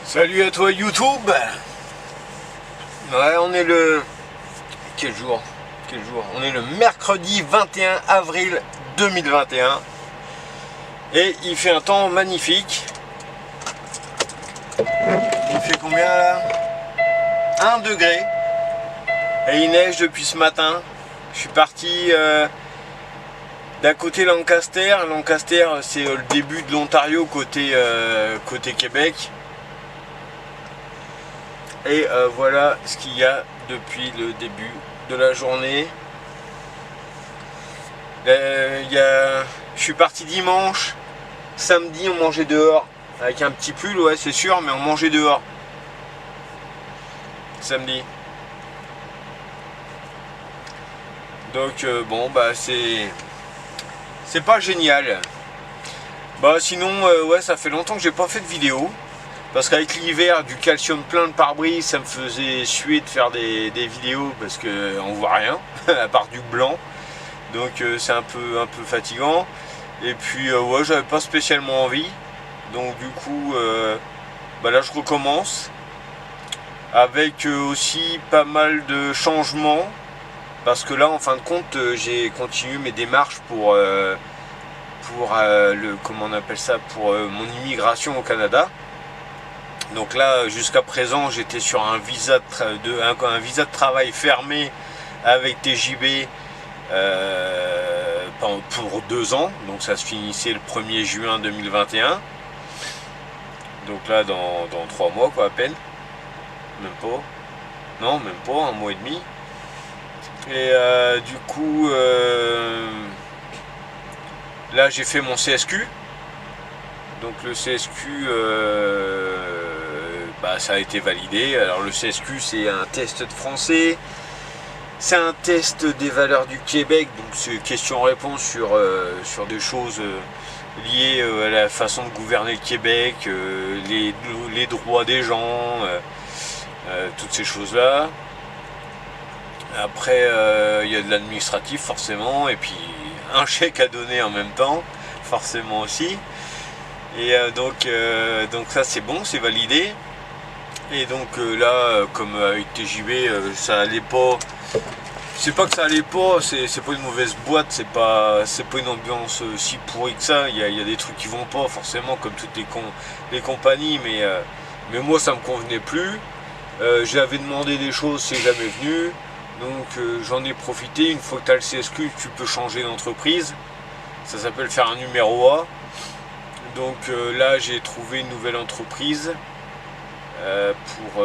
Salut à toi YouTube. Ouais, on est le... Quel jour? On est le mercredi 21 avril 2021. Et il fait un temps magnifique. Il fait combien là? 1 degré. Et il neige depuis ce matin. Je suis parti d'à côté Lancaster. Lancaster, c'est le début de l'Ontario côté Québec. Et voilà ce qu'il y a depuis le début de la journée. Je suis parti dimanche. Samedi, on mangeait dehors. Avec un petit pull, ouais, c'est sûr, mais on mangeait dehors. Samedi. Donc, bon, bah, c'est pas génial. Bah, sinon, ouais, ça fait longtemps que j'ai pas fait de vidéo. Parce qu'avec l'hiver, du calcium plein de pare-brise, ça me faisait suer de faire des vidéos parce qu'on voit rien, à part du blanc. Donc c'est un peu fatigant. Et puis ouais, j'avais pas spécialement envie. Donc du coup, bah là je recommence. Avec aussi pas mal de changements. Parce que là, en fin de compte, j'ai continué mes démarches pour comment on appelle ça, pour mon immigration au Canada. Donc là, jusqu'à présent, j'étais sur un visa de travail fermé avec TJB pour 2 ans. Donc ça se finissait le 1er juin 2021. Donc là, dans 3 mois, quoi, à peine. Même pas. Non, même pas, 1 mois et demi. Et du coup, là, j'ai fait mon CSQ. Donc le CSQ... bah, ça a été validé. Alors le CSQ, c'est un test de français, c'est un test des valeurs du Québec, donc c'est question-réponse sur des choses liées à la façon de gouverner le Québec, les droits des gens, toutes ces choses-là. Après, il y a de l'administratif forcément, et puis un chèque à donner en même temps, forcément aussi. Et donc ça c'est bon, c'est validé. Et donc là, comme avec TJB, ça allait pas. C'est pas que ça allait pas, c'est pas une mauvaise boîte, c'est pas une ambiance si pourrie que ça. Il y a des trucs qui vont pas forcément, comme toutes les compagnies, mais moi ça me convenait plus. J'avais demandé des choses, c'est jamais venu. Donc j'en ai profité. Une fois que tu as le CSQ, tu peux changer d'entreprise. Ça s'appelle faire un numéro A. Donc là, j'ai trouvé une nouvelle entreprise. Pour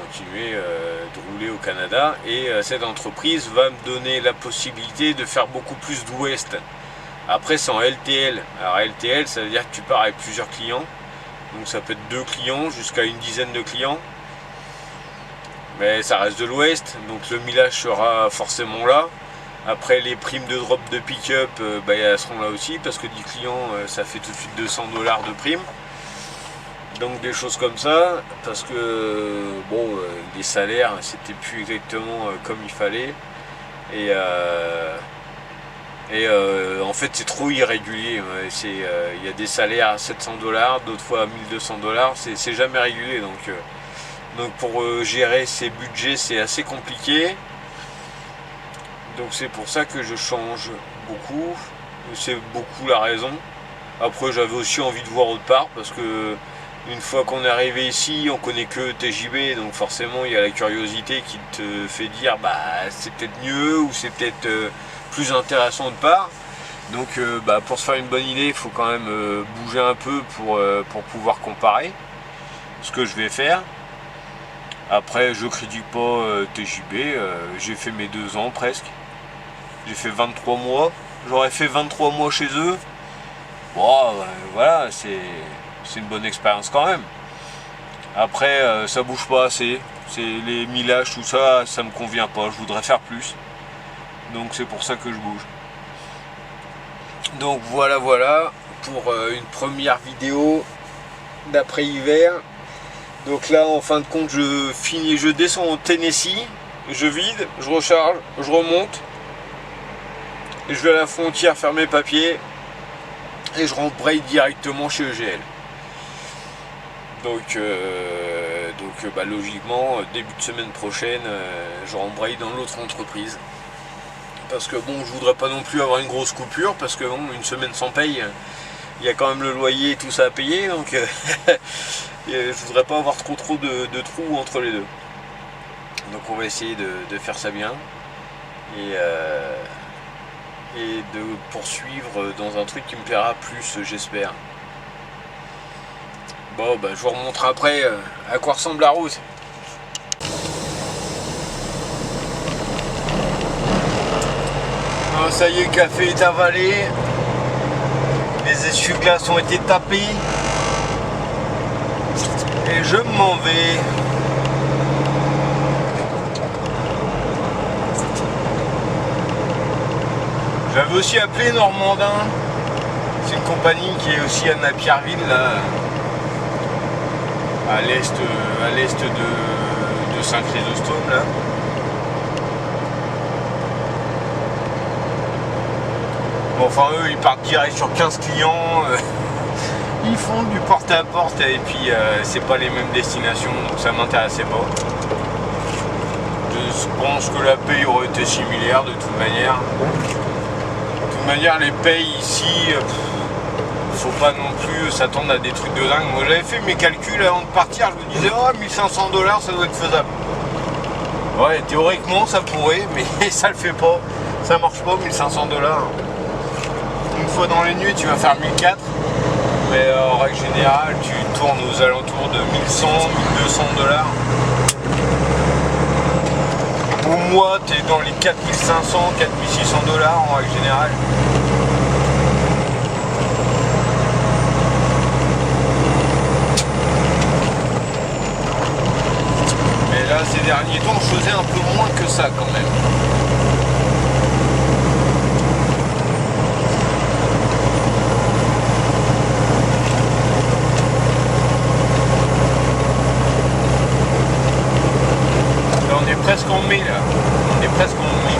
continuer de rouler au Canada, et cette entreprise va me donner la possibilité de faire beaucoup plus d'ouest. Après c'est en LTL. Alors LTL, ça veut dire que tu pars avec plusieurs clients, donc ça peut être 2 clients jusqu'à une dizaine de clients, mais ça reste de l'ouest, donc le millage sera forcément là. Après les primes de drop de pick-up, elles seront là aussi, parce que 10 clients ça fait tout de suite $200 de prime. Donc des choses comme ça, parce que bon, les salaires c'était plus exactement comme il fallait, et en fait c'est trop irrégulier. Il y a des salaires à $700, d'autres fois à $1200, c'est jamais régulier. Donc pour gérer ces budgets c'est assez compliqué. Donc c'est pour ça que je change beaucoup, c'est beaucoup la raison. Après j'avais aussi envie de voir autre part, parce que une fois qu'on est arrivé ici, on connaît que TJB, donc forcément il y a la curiosité qui te fait dire bah c'est peut-être mieux, ou c'est peut-être plus intéressant de part. Donc pour se faire une bonne idée, il faut quand même bouger un peu pour pouvoir comparer ce que je vais faire. Après je critique pas TJB, j'ai fait mes 2 ans presque. J'ai fait 23 mois, j'aurais fait 23 mois chez eux. Bon, voilà, c'est une bonne expérience quand même. Après ça bouge pas assez, c'est les millages, tout ça, ça me convient pas, je voudrais faire plus. Donc c'est pour ça que je bouge. Donc voilà pour une première vidéo d'après hiver. Donc là en fin de compte je descends au Tennessee, je vide, je recharge, je remonte, et je vais à la frontière faire mes papiers, et je rembraye directement chez EGL. Donc bah, logiquement, début de semaine prochaine, je rembraye dans l'autre entreprise. Parce que bon, je voudrais pas non plus avoir une grosse coupure, parce que bon, une semaine sans paye, il y a quand même le loyer et tout ça à payer, donc je voudrais pas avoir trop de trous entre les deux. Donc on va essayer de faire ça bien et de poursuivre dans un truc qui me plaira plus, j'espère. Bon, bah, je vous remontre après à quoi ressemble la route. Ah, ça y est, le café est avalé. Les essuie-glaces ont été tapés. Et je m'en vais. J'avais aussi appelé Normandin. C'est une compagnie qui est aussi à Napierville, là, à l'est de Saint-Chrysostome, là. Bon, enfin, eux, ils partent direct sur 15 clients. Ils font du porte-à-porte et puis c'est pas les mêmes destinations, donc ça m'intéressait pas. Je pense que la paye aurait été similaire de toute manière. De toute manière, les payes ici, faut pas non plus s'attendre à des trucs de dingue. Moi, j'avais fait mes calculs avant de partir, je me disais, oh, 1500 $, ça doit être faisable. Ouais, théoriquement, ça pourrait, mais ça le fait pas. Ça marche pas, 1500 $. Une fois dans les nuits, tu vas faire 1004. Mais en règle générale, tu tournes aux alentours de 1100, 1200 $. Au mois, tu es dans les 4500, 4600 $ en règle générale. Mais là, ces derniers temps, je faisais un peu moins que ça quand même. Presque en mai là, on est presque en mai.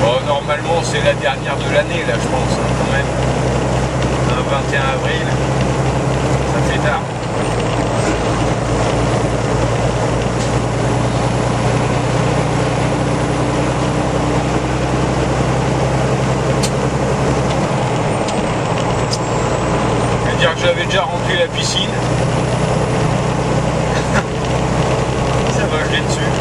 Bon, normalement c'est la dernière de l'année là, je pense, hein, quand même. Un 21 avril, ça fait tard. Dire que j'avais déjà rempli la piscine. Ça va geler dessus.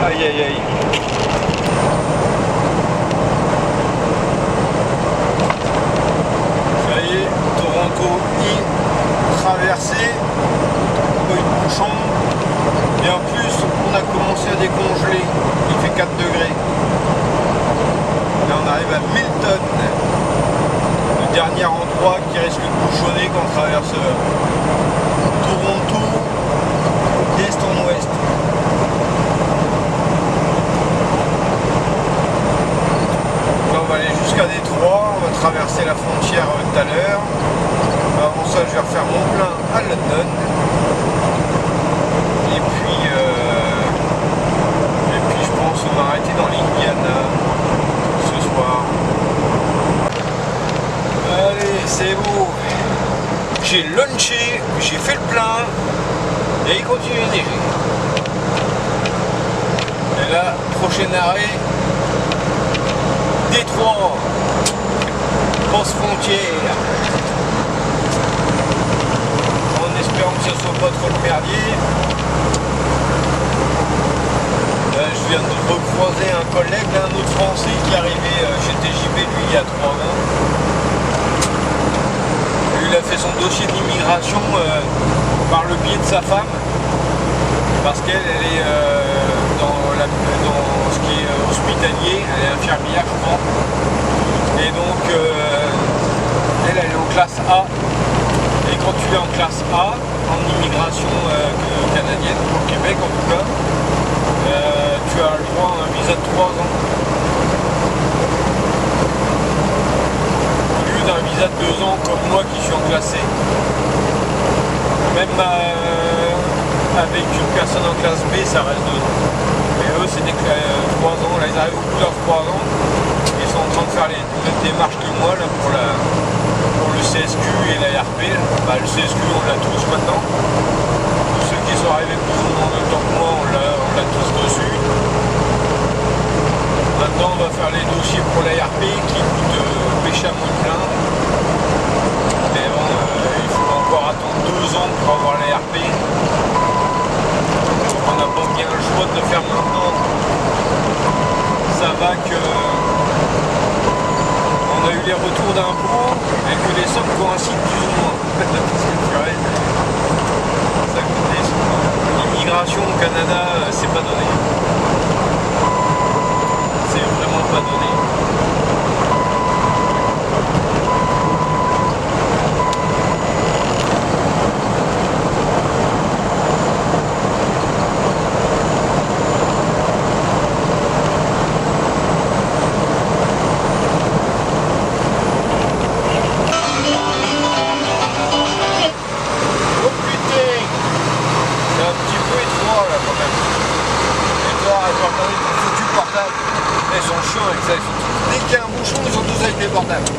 Aïe aïe aïe. Ça y est, Toronto traversé. Pas eu de bouchon. Et en plus, on a commencé à décongeler. Il fait 4 degrés. Là on arrive à Milton, le dernier endroit qui risque de bouchonner quand on traverse Toronto d'est en ouest. Là on va aller jusqu'à Détroit, on va traverser la frontière tout à l'heure. Avant ça je vais refaire mon plein à London. Et puis je pense qu'on va arrêter dans l'Indiana. Allez, c'est beau. J'ai lunché, j'ai fait le plein et il continue à neiger. Et là, prochain arrêt, Détroit, post-frontière. En espérant que ce soit pas trop le merdier. Là, je viens de recroiser un collègue, un autre français qui est arrivé chez TJB lui il y a 3 ans. Il a fait son dossier d'immigration par le biais de sa femme, parce qu'elle est dans ce qui est hospitalier, elle est infirmière je crois, et donc elle est en classe A, et quand tu es en classe A, en immigration canadienne, pour le Québec en tout cas, tu as le droit à un visa de 3 ans. Un visa de 2 ans comme moi qui suis en classe C. Même avec une personne en classe B, ça reste 2 ans. Et eux, c'était 3 ans. Là, ils arrivent au bout de leurs 3 ans. Ils sont en train de faire les mêmes démarches que moi là, pour le CSQ et l'ARP. Bah, le CSQ, on l'a tous maintenant. Tous ceux qui sont arrivés plus ou moins en même temps que moi, on l'a tous reçu. Maintenant, on va faire les dossiers pour l'ARP qui coûte méchamment plein. Mais bon, il faut encore attendre 2 ans pour avoir l'ARP. Donc on n'a pas bien le choix de le faire maintenant. Ça va que on a eu les retours d'impôts et que les sommes coïncident plus ou moins. Parce que purée, ça coûte des sous. L'immigration au Canada, c'est pas donné. C'est vraiment pas donné. Ils sont chiants avec ça, dès qu'il y a un bouchon, ils sont tous avec les portables.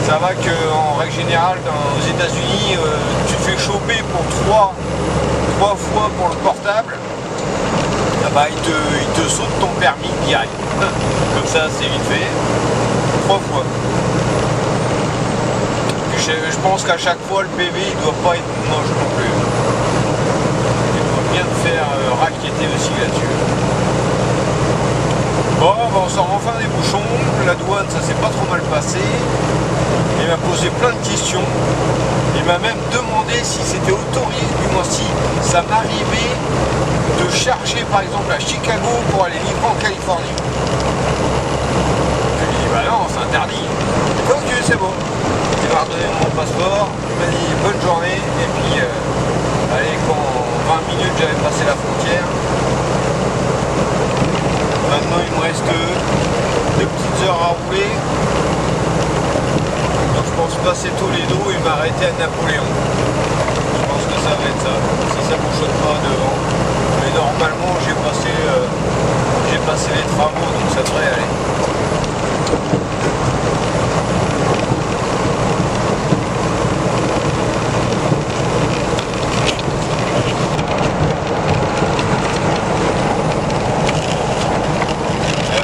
Ça va qu'en règle générale, aux États-Unis, tu te fais choper pour 3 fois pour le portable, ah bah, ils te sautent ton permis direct. Comme ça, c'est vite fait. 3 fois. Je pense qu'à chaque fois, le PV, il doit pas être moche non plus. Il doit bien te faire raqueter aussi là-dessus. Bon, on sort enfin des bouchons, la douane ça s'est pas trop mal passé, il m'a posé plein de questions, il m'a même demandé si c'était autorisé, du moins si ça m'arrivait de charger par exemple à Chicago pour aller livrer en Californie. Je lui ai dit bah non, c'est interdit. Ok, c'est bon. Il m'a redonné mon passeport, il m'a dit bonne journée, et puis allez, quand 20 minutes j'avais passé la frontière. Maintenant il me reste 2 petites heures à rouler. Donc je pense passer Toledo et m'arrêter à Napoléon. Je pense que ça va être ça. Si ça bouchonne pas devant. Mais normalement j'ai passé les travaux donc ça devrait aller.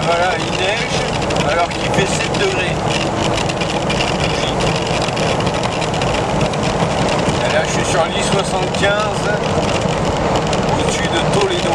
Voilà, il neige alors qu'il fait 7 degrés. Et là je suis sur l'I-75 au-dessus de Toledo.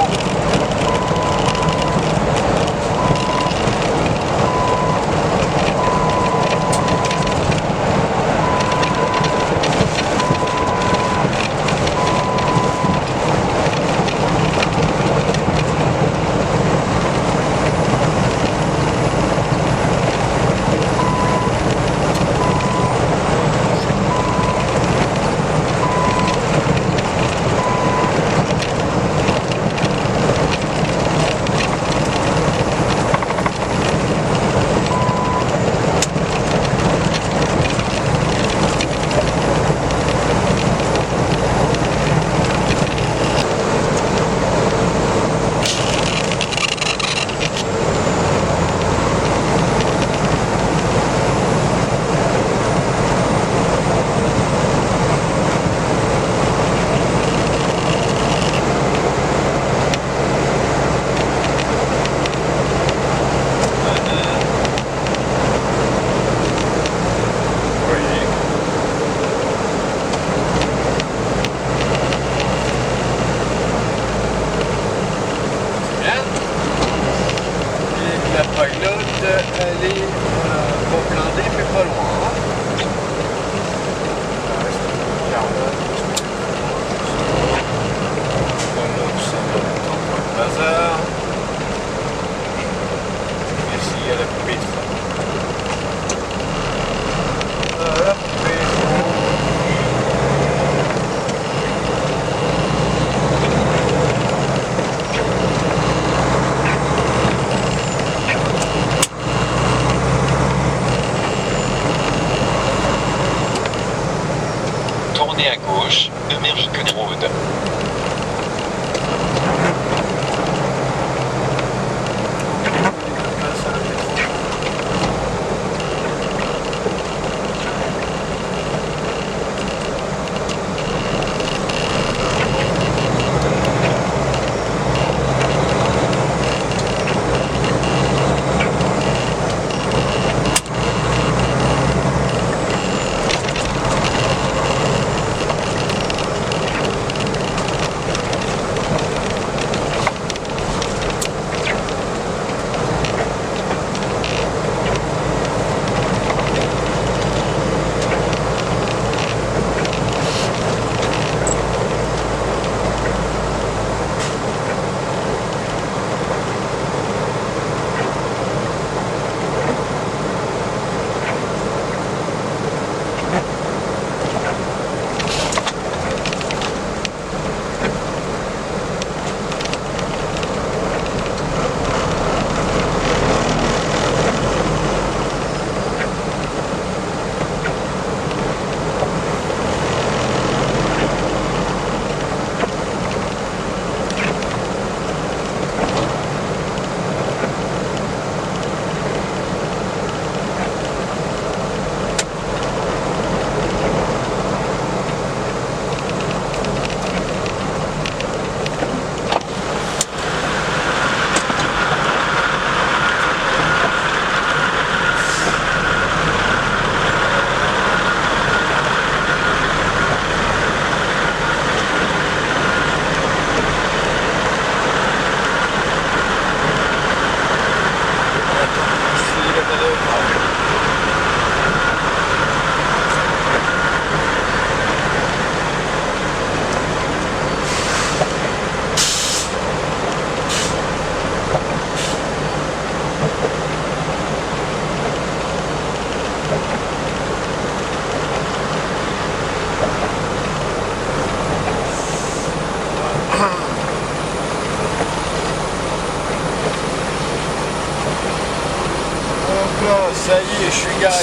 ça y est, je suis garé.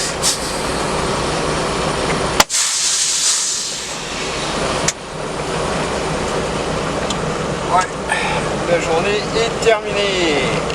Ouais, la journée est terminée.